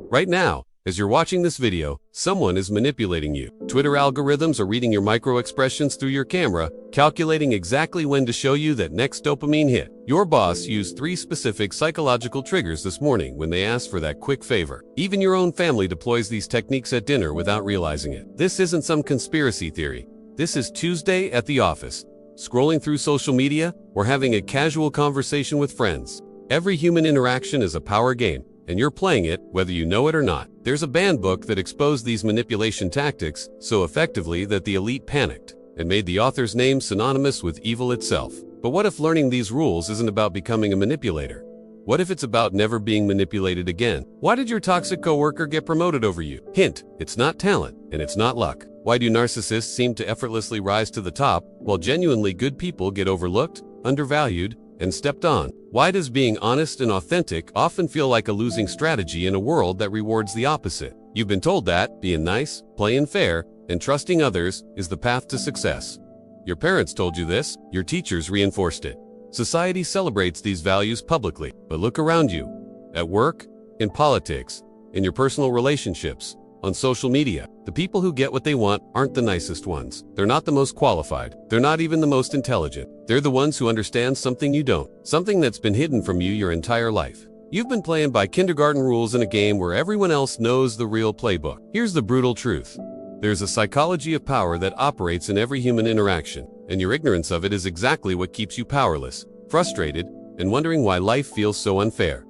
Right now, as you're watching this video, someone is manipulating you. Twitter algorithms are reading your micro-expressions through your camera, calculating exactly when to show you that next dopamine hit. Your boss used 3 specific psychological triggers this morning when they asked for that quick favor. Even your own family deploys these techniques at dinner without realizing it. This isn't some conspiracy theory. This is Tuesday at the office, scrolling through social media, or having a casual conversation with friends. Every human interaction is a power game, and you're playing it whether you know it or not. There's a banned book that exposed these manipulation tactics so effectively that the elite panicked and made the author's name synonymous with evil itself. But what if learning these rules isn't about becoming a manipulator? What if it's about never being manipulated again? Why did your toxic coworker get promoted over you? Hint, it's not talent and it's not luck. Why do narcissists seem to effortlessly rise to the top while genuinely good people get overlooked, undervalued, and stepped on? Why does being honest and authentic often feel like a losing strategy in a world that rewards the opposite? You've been told that being nice, playing fair, and trusting others is the path to success. Your parents told you this, your teachers reinforced it. Society celebrates these values publicly, but look around you. At work, in politics, in your personal relationships, on social media, the people who get what they want aren't the nicest ones. They're not the most qualified. They're not even the most intelligent. They're the ones who understand something you don't, something that's been hidden from you your entire life. You've been playing by kindergarten rules in a game where everyone else knows the real playbook. Here's the brutal truth. There's a psychology of power that operates in every human interaction, and your ignorance of it is exactly what keeps you powerless, frustrated, and wondering why life feels so unfair.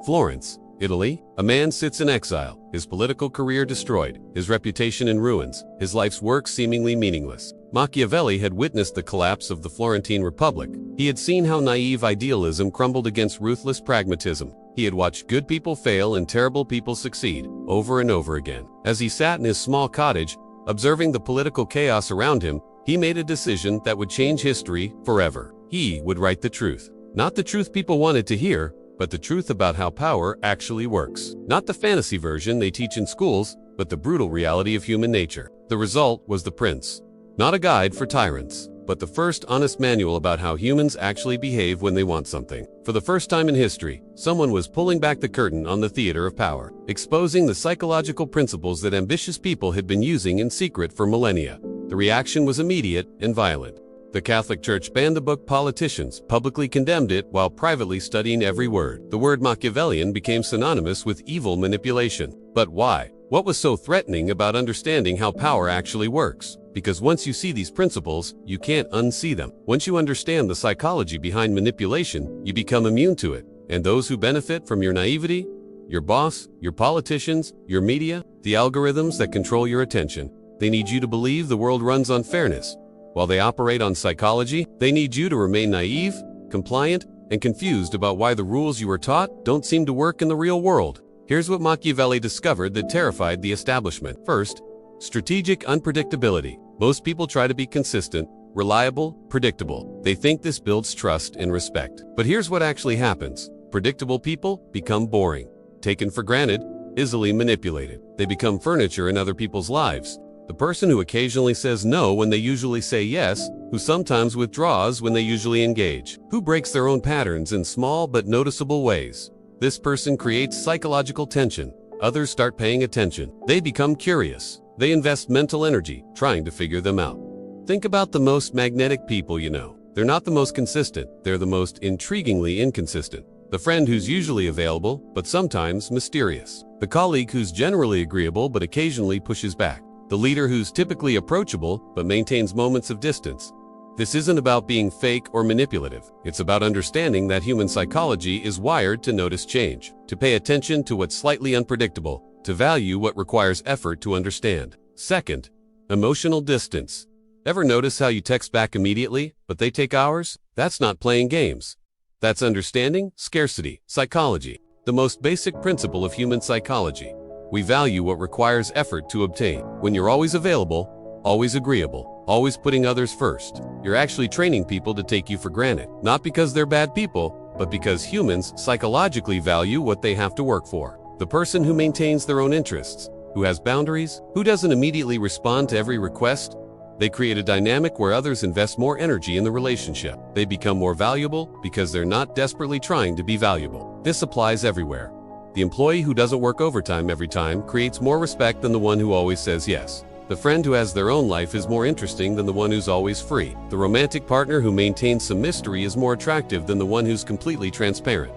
Florence, Italy, a man sits in exile, his political career destroyed, his reputation in ruins, his life's work seemingly meaningless. Machiavelli had witnessed the collapse of the Florentine Republic. He had seen how naive idealism crumbled against ruthless pragmatism. He had watched good people fail and terrible people succeed, over and over again. As he sat in his small cottage, observing the political chaos around him, he made a decision that would change history forever. He would write the truth. Not the truth people wanted to hear, but the truth about how power actually works. Not the fantasy version they teach in schools, but the brutal reality of human nature. The result was The Prince. Not a guide for tyrants, but the first honest manual about how humans actually behave when they want something. For the first time in history, someone was pulling back the curtain on the theater of power, exposing the psychological principles that ambitious people had been using in secret for millennia. The reaction was immediate and violent. The Catholic Church banned the book Politicians, publicly condemned it while privately studying every word. The word Machiavellian became synonymous with evil manipulation. But why? What was so threatening about understanding how power actually works? Because once you see these principles, you can't unsee them. Once you understand the psychology behind manipulation, you become immune to it. And those who benefit from your naivety, your boss, your politicians, your media, the algorithms that control your attention, they need you to believe the world runs on fairness. While they operate on psychology, they need you to remain naive, compliant, and confused about why the rules you were taught don't seem to work in the real world. Here's what Machiavelli discovered that terrified the establishment. First, strategic unpredictability. Most people try to be consistent, reliable, predictable. They think this builds trust and respect. But here's what actually happens. Predictable people become boring, taken for granted, easily manipulated. They become furniture in other people's lives. The person who occasionally says no when they usually say yes, who sometimes withdraws when they usually engage, who breaks their own patterns in small but noticeable ways. This person creates psychological tension. Others start paying attention. They become curious. They invest mental energy trying to figure them out. Think about the most magnetic people you know. They're not the most consistent. They're the most intriguingly inconsistent. The friend who's usually available, but sometimes mysterious. The colleague who's generally agreeable but occasionally pushes back. The leader who's typically approachable but maintains moments of distance. This isn't about being fake or manipulative. It's about understanding that human psychology is wired to notice change, to pay attention to what's slightly unpredictable, to value what requires effort to understand. Second, emotional distance. Ever notice how you text back immediately, but they take hours? That's not playing games. That's understanding scarcity psychology, the most basic principle of human psychology. We value what requires effort to obtain. When you're always available, always agreeable, always putting others first, you're actually training people to take you for granted. Not because they're bad people, but because humans psychologically value what they have to work for. The person who maintains their own interests, who has boundaries, who doesn't immediately respond to every request, they create a dynamic where others invest more energy in the relationship. They become more valuable because they're not desperately trying to be valuable. This applies everywhere. The employee who doesn't work overtime every time creates more respect than the one who always says yes. The friend who has their own life is more interesting than the one who's always free. The romantic partner who maintains some mystery is more attractive than the one who's completely transparent.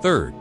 Third,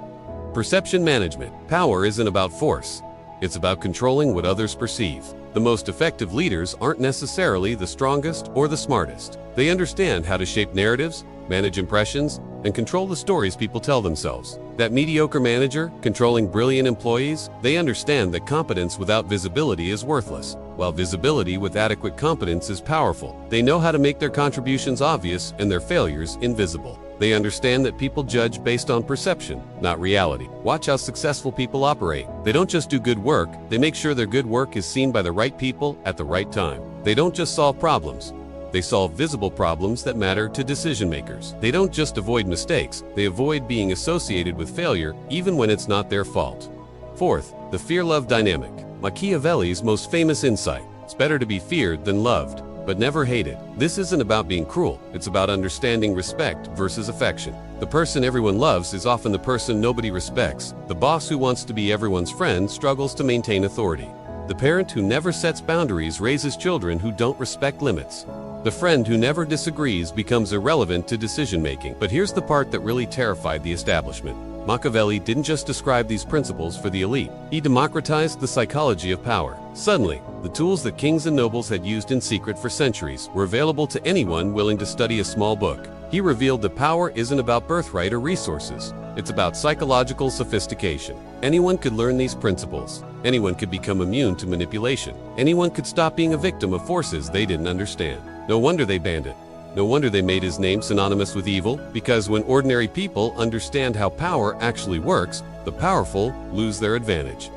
perception management. Power isn't about force. It's about controlling what others perceive. The most effective leaders aren't necessarily the strongest or the smartest. They understand how to shape narratives, manage impressions, and control the stories people tell themselves. That mediocre manager controlling brilliant employees, they understand that competence without visibility is worthless, while visibility with adequate competence is powerful. They know how to make their contributions obvious and their failures invisible. They understand that people judge based on perception, not reality. Watch how successful people operate. They don't just do good work, they make sure their good work is seen by the right people at the right time. They don't just solve problems. They solve visible problems that matter to decision makers. They don't just avoid mistakes, they avoid being associated with failure even when it's not their fault. Fourth, the fear-love dynamic. Machiavelli's most famous insight. It's better to be feared than loved, but never hated. This isn't about being cruel, it's about understanding respect versus affection. The person everyone loves is often the person nobody respects. The boss who wants to be everyone's friend struggles to maintain authority. The parent who never sets boundaries raises children who don't respect limits. The friend who never disagrees becomes irrelevant to decision-making. But here's the part that really terrified the establishment. Machiavelli didn't just describe these principles for the elite. He democratized the psychology of power. Suddenly, the tools that kings and nobles had used in secret for centuries were available to anyone willing to study a small book. He revealed that power isn't about birthright or resources. It's about psychological sophistication. Anyone could learn these principles. Anyone could become immune to manipulation. Anyone could stop being a victim of forces they didn't understand. No wonder they banned it. No wonder they made his name synonymous with evil, because when ordinary people understand how power actually works, the powerful lose their advantage.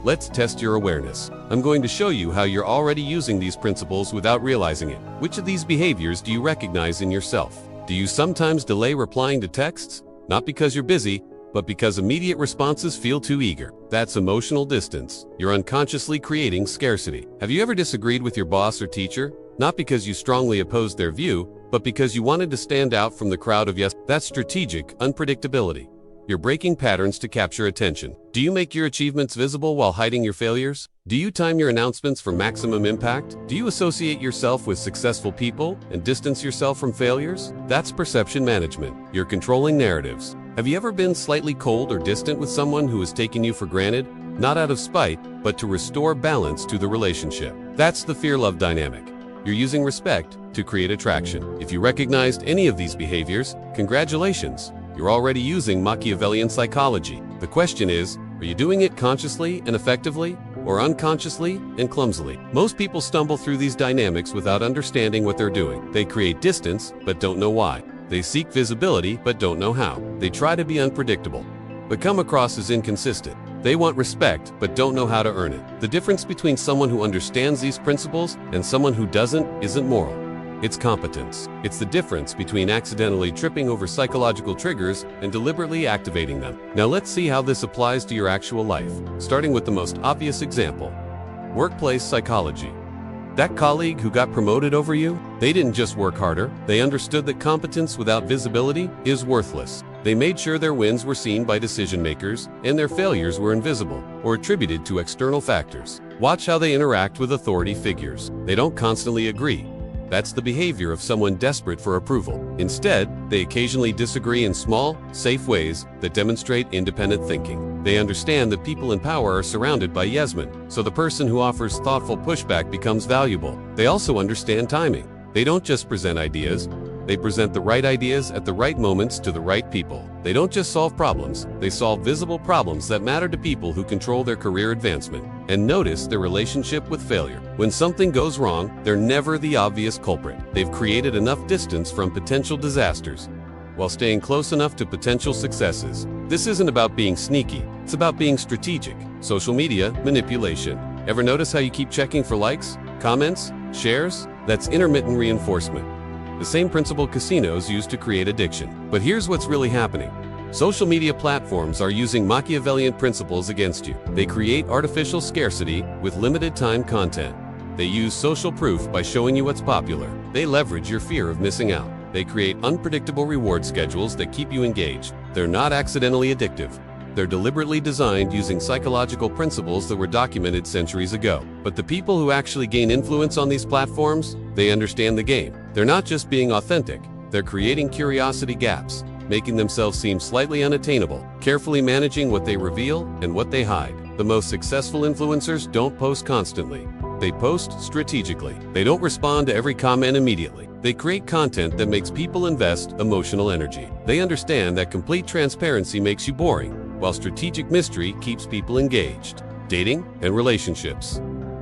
Let's test your awareness. I'm going to show you how you're already using these principles without realizing it. Which of these behaviors do you recognize in yourself? Do you sometimes delay replying to texts? Not because you're busy, but because immediate responses feel too eager. That's emotional distance. You're unconsciously creating scarcity. Have you ever disagreed with your boss or teacher? Not because you strongly opposed their view, but because you wanted to stand out from the crowd of yes. That's strategic unpredictability. You're breaking patterns to capture attention. Do you make your achievements visible while hiding your failures? Do you time your announcements for maximum impact? Do you associate yourself with successful people and distance yourself from failures? That's perception management. You're controlling narratives. Have you ever been slightly cold or distant with someone who has taken you for granted? Not out of spite, but to restore balance to the relationship. That's the fear-love dynamic. You're using respect to create attraction. If you recognized any of these behaviors, congratulations. You're already using Machiavellian psychology. The question is, are you doing it consciously and effectively, or unconsciously and clumsily? Most people stumble through these dynamics without understanding what they're doing. They create distance, but don't know why. They seek visibility, but don't know how. They try to be unpredictable, but come across as inconsistent. They want respect, but don't know how to earn it. The difference between someone who understands these principles and someone who doesn't isn't moral. It's competence. It's the difference between accidentally tripping over psychological triggers and deliberately activating them. Now let's see how this applies to your actual life, starting with the most obvious example. Workplace psychology. That colleague who got promoted over you, they didn't just work harder, they understood that competence without visibility is worthless. They made sure their wins were seen by decision makers and their failures were invisible or attributed to external factors. Watch how they interact with authority figures. They don't constantly agree. That's the behavior of someone desperate for approval. Instead, they occasionally disagree in small, safe ways that demonstrate independent thinking. They understand that people in power are surrounded by yes-men, so the person who offers thoughtful pushback becomes valuable. They also understand timing. They don't just present ideas, they present the right ideas at the right moments to the right people. They don't just solve problems, they solve visible problems that matter to people who control their career advancement. And notice their relationship with failure. When something goes wrong, they're never the obvious culprit. They've created enough distance from potential disasters while staying close enough to potential successes. This isn't about being sneaky, it's about being strategic. Social media manipulation. Ever notice how you keep checking for likes, comments, shares? That's intermittent reinforcement. The same principle casinos use to create addiction. But here's what's really happening. Social media platforms are using Machiavellian principles against you. They create artificial scarcity with limited time content. They use social proof by showing you what's popular. They leverage your fear of missing out. They create unpredictable reward schedules that keep you engaged. They're not accidentally addictive. They're deliberately designed using psychological principles that were documented centuries ago. But the people who actually gain influence on these platforms, they understand the game. They're not just being authentic, they're creating curiosity gaps, making themselves seem slightly unattainable, carefully managing what they reveal and what they hide. The most successful influencers don't post constantly. They post strategically. They don't respond to every comment immediately. They create content that makes people invest emotional energy. They understand that complete transparency makes you boring, while strategic mystery keeps people engaged. Dating and relationships.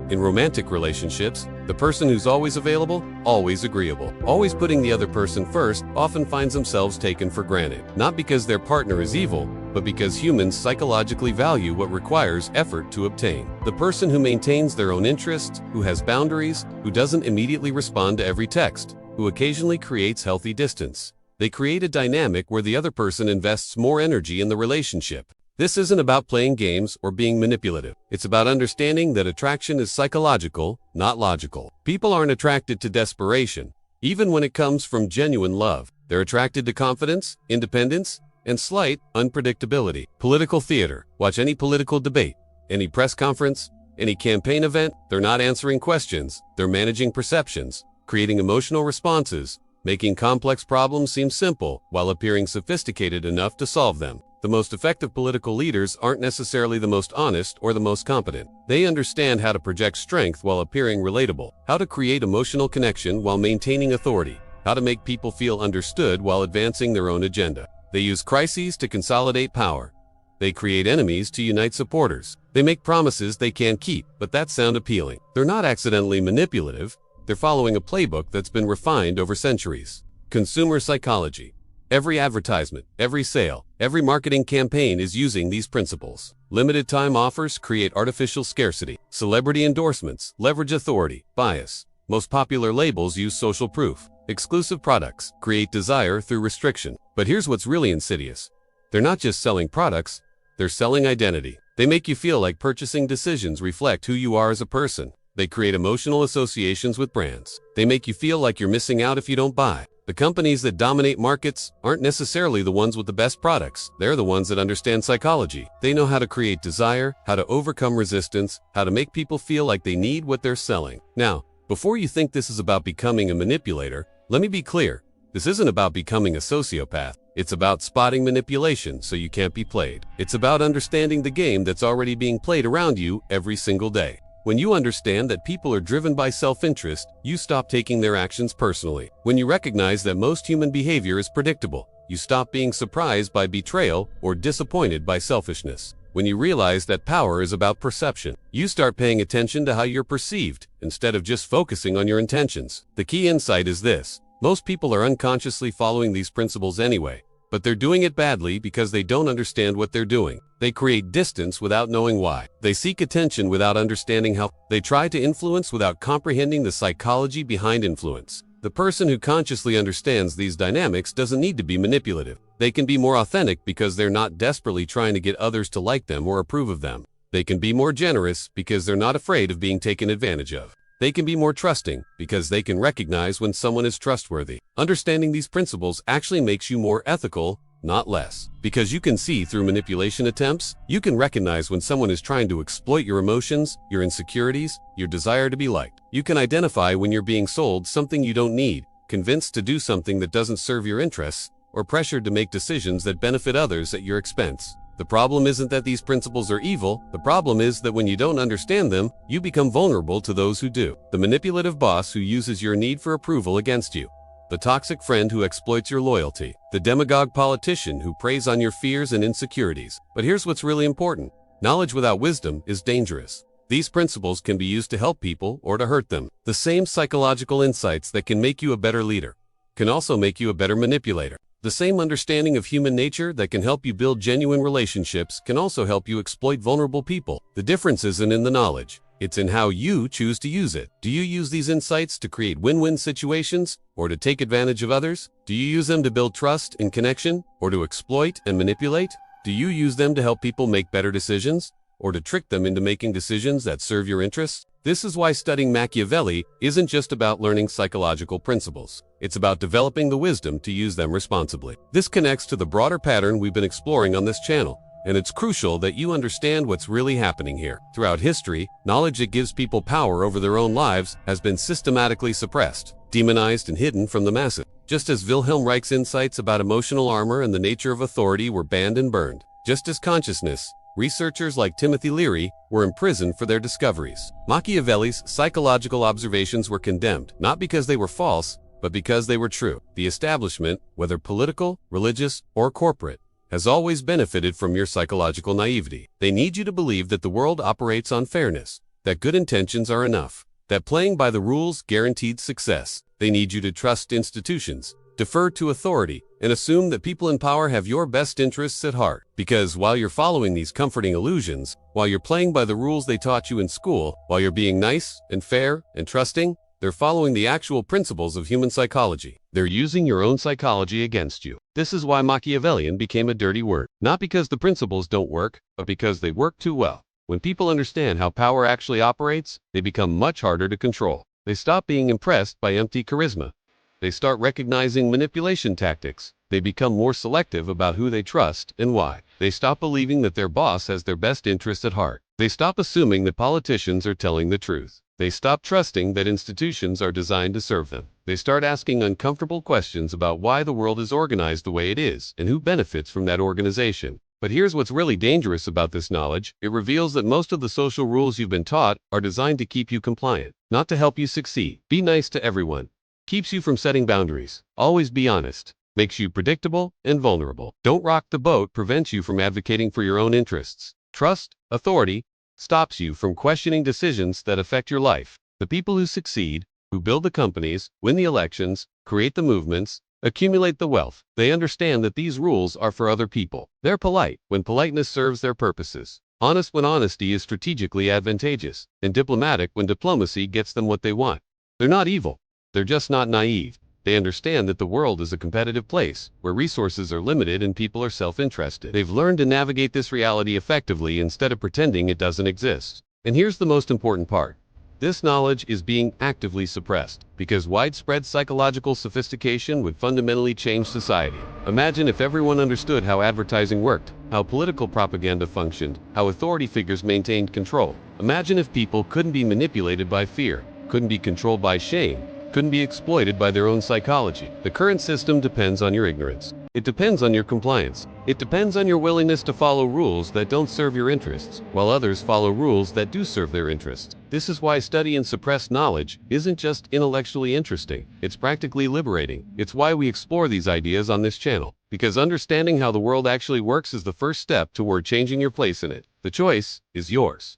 In romantic relationships, the person who's always available, always agreeable, always putting the other person first, often finds themselves taken for granted. Not because their partner is evil, but because humans psychologically value what requires effort to obtain. The person who maintains their own interests, who has boundaries, who doesn't immediately respond to every text, who occasionally creates healthy distance. They create a dynamic where the other person invests more energy in the relationship. This isn't about playing games or being manipulative. It's about understanding that attraction is psychological, not logical. People aren't attracted to desperation, even when it comes from genuine love. They're attracted to confidence, independence, and slight unpredictability. Political theater. Watch any political debate, any press conference, any campaign event. They're not answering questions. They're managing perceptions, creating emotional responses, making complex problems seem simple while appearing sophisticated enough to solve them. The most effective political leaders aren't necessarily the most honest or the most competent. They understand how to project strength while appearing relatable, how to create emotional connection while maintaining authority, how to make people feel understood while advancing their own agenda. They use crises to consolidate power. They create enemies to unite supporters. They make promises they can't keep, but that sound appealing. They're not accidentally manipulative. They're following a playbook that's been refined over centuries. Consumer psychology. Every advertisement, every sale, every marketing campaign is using these principles. Limited time offers create artificial scarcity. Celebrity endorsements leverage authority, bias. Most popular labels use social proof. Exclusive products create desire through restriction. But here's what's really insidious. They're not just selling products, they're selling identity. They make you feel like purchasing decisions reflect who you are as a person. They create emotional associations with brands. They make you feel like you're missing out if you don't buy. The companies that dominate markets aren't necessarily the ones with the best products. They're the ones that understand psychology. They know how to create desire, how to overcome resistance, how to make people feel like they need what they're selling. Now, before you think this is about becoming a manipulator, let me be clear. This isn't about becoming a sociopath. It's about spotting manipulation so you can't be played. It's about understanding the game that's already being played around you every single day. When you understand that people are driven by self-interest, you stop taking their actions personally. When you recognize that most human behavior is predictable, you stop being surprised by betrayal or disappointed by selfishness. When you realize that power is about perception, you start paying attention to how you're perceived instead of just focusing on your intentions. The key insight is this: most people are unconsciously following these principles anyway, but they're doing it badly because they don't understand what they're doing. They create distance without knowing why. They seek attention without understanding how. They try to influence without comprehending the psychology behind influence. The person who consciously understands these dynamics doesn't need to be manipulative. They can be more authentic because they're not desperately trying to get others to like them or approve of them. They can be more generous because they're not afraid of being taken advantage of. They can be more trusting because they can recognize when someone is trustworthy. Understanding these principles actually makes you more ethical, not less. Because you can see through manipulation attempts, you can recognize when someone is trying to exploit your emotions, your insecurities, your desire to be liked. You can identify when you're being sold something you don't need, convinced to do something that doesn't serve your interests, or pressured to make decisions that benefit others at your expense. The problem isn't that these principles are evil. The problem is that when you don't understand them, you become vulnerable to those who do. The manipulative boss who uses your need for approval against you. The toxic friend who exploits your loyalty. The demagogue politician who preys on your fears and insecurities. But here's what's really important. Knowledge without wisdom is dangerous. These principles can be used to help people or to hurt them. The same psychological insights that can make you a better leader can also make you a better manipulator. The same understanding of human nature that can help you build genuine relationships can also help you exploit vulnerable people. The difference isn't in the knowledge. It's in how you choose to use it. Do you use these insights to create win-win situations or to take advantage of others? Do you use them to build trust and connection or to exploit and manipulate? Do you use them to help people make better decisions or to trick them into making decisions that serve your interests? This is why studying Machiavelli isn't just about learning psychological principles. It's about developing the wisdom to use them responsibly. This connects to the broader pattern we've been exploring on this channel. and it's crucial that you understand what's really happening here. Throughout history, knowledge that gives people power over their own lives has been systematically suppressed, demonized, and hidden from the masses. Just as Wilhelm Reich's insights about emotional armor and the nature of authority were banned and burned, just as consciousness, researchers like Timothy Leary were imprisoned for their discoveries. Machiavelli's psychological observations were condemned, not because they were false, but because they were true. The establishment, whether political, religious, or corporate, has always benefited from your psychological naivety. They need you to believe that the world operates on fairness, that good intentions are enough, that playing by the rules guaranteed success. They need you to trust institutions, defer to authority, and assume that people in power have your best interests at heart. Because while you're following these comforting illusions, while you're playing by the rules they taught you in school, while you're being nice and fair and trusting, they're following the actual principles of human psychology. They're using your own psychology against you. This is why Machiavellian became a dirty word. Not because the principles don't work, but because they work too well. When people understand how power actually operates, they become much harder to control. They stop being impressed by empty charisma. They start recognizing manipulation tactics. They become more selective about who they trust and why. They stop believing that their boss has their best interests at heart. They stop assuming that politicians are telling the truth. They stop trusting that institutions are designed to serve them. They start asking uncomfortable questions about why the world is organized the way it is and who benefits from that organization. But here's what's really dangerous about this knowledge. It reveals that most of the social rules you've been taught are designed to keep you compliant, not to help you succeed. Be nice to everyone. Keeps you from setting boundaries. Always be honest. Makes you predictable and vulnerable. Don't rock the boat prevents you from advocating for your own interests. Trust, authority, stops you from questioning decisions that affect your life. The people who succeed, who build the companies, win the elections, create the movements, accumulate the wealth, they understand that these rules are for other people. They're polite when politeness serves their purposes. Honest when honesty is strategically advantageous, and diplomatic when diplomacy gets them what they want. They're not evil. They're just not naive. They understand that the world is a competitive place, where resources are limited and people are self-interested. They've learned to navigate this reality effectively instead of pretending it doesn't exist. And here's the most important part. This knowledge is being actively suppressed, because widespread psychological sophistication would fundamentally change society. Imagine if everyone understood how advertising worked, how political propaganda functioned, how authority figures maintained control. Imagine if people couldn't be manipulated by fear, couldn't be controlled by shame, couldn't be exploited by their own psychology. The current system depends on your ignorance. It depends on your compliance. It depends on your willingness to follow rules that don't serve your interests, while others follow rules that do serve their interests. This is why studying suppressed knowledge isn't just intellectually interesting, it's practically liberating. It's why we explore these ideas on this channel, because understanding how the world actually works is the first step toward changing your place in it. The choice is yours.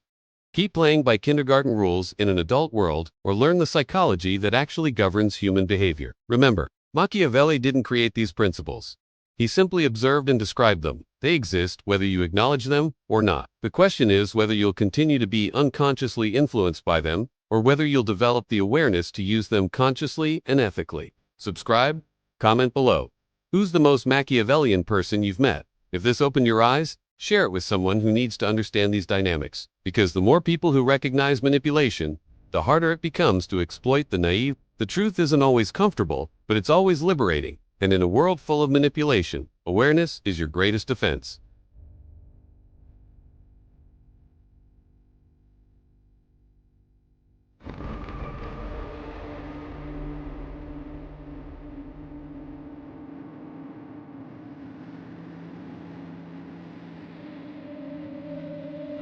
Keep playing by kindergarten rules in an adult world, or learn the psychology that actually governs human behavior. Remember, Machiavelli didn't create these principles. He simply observed and described them. They exist whether you acknowledge them or not. The question is whether you'll continue to be unconsciously influenced by them, or whether you'll develop the awareness to use them consciously and ethically. Subscribe, comment below. Who's the most Machiavellian person you've met? If this opened your eyes, share it with someone who needs to understand these dynamics. Because the more people who recognize manipulation, the harder it becomes to exploit the naive. The truth isn't always comfortable, but it's always liberating. And in a world full of manipulation, awareness is your greatest defense.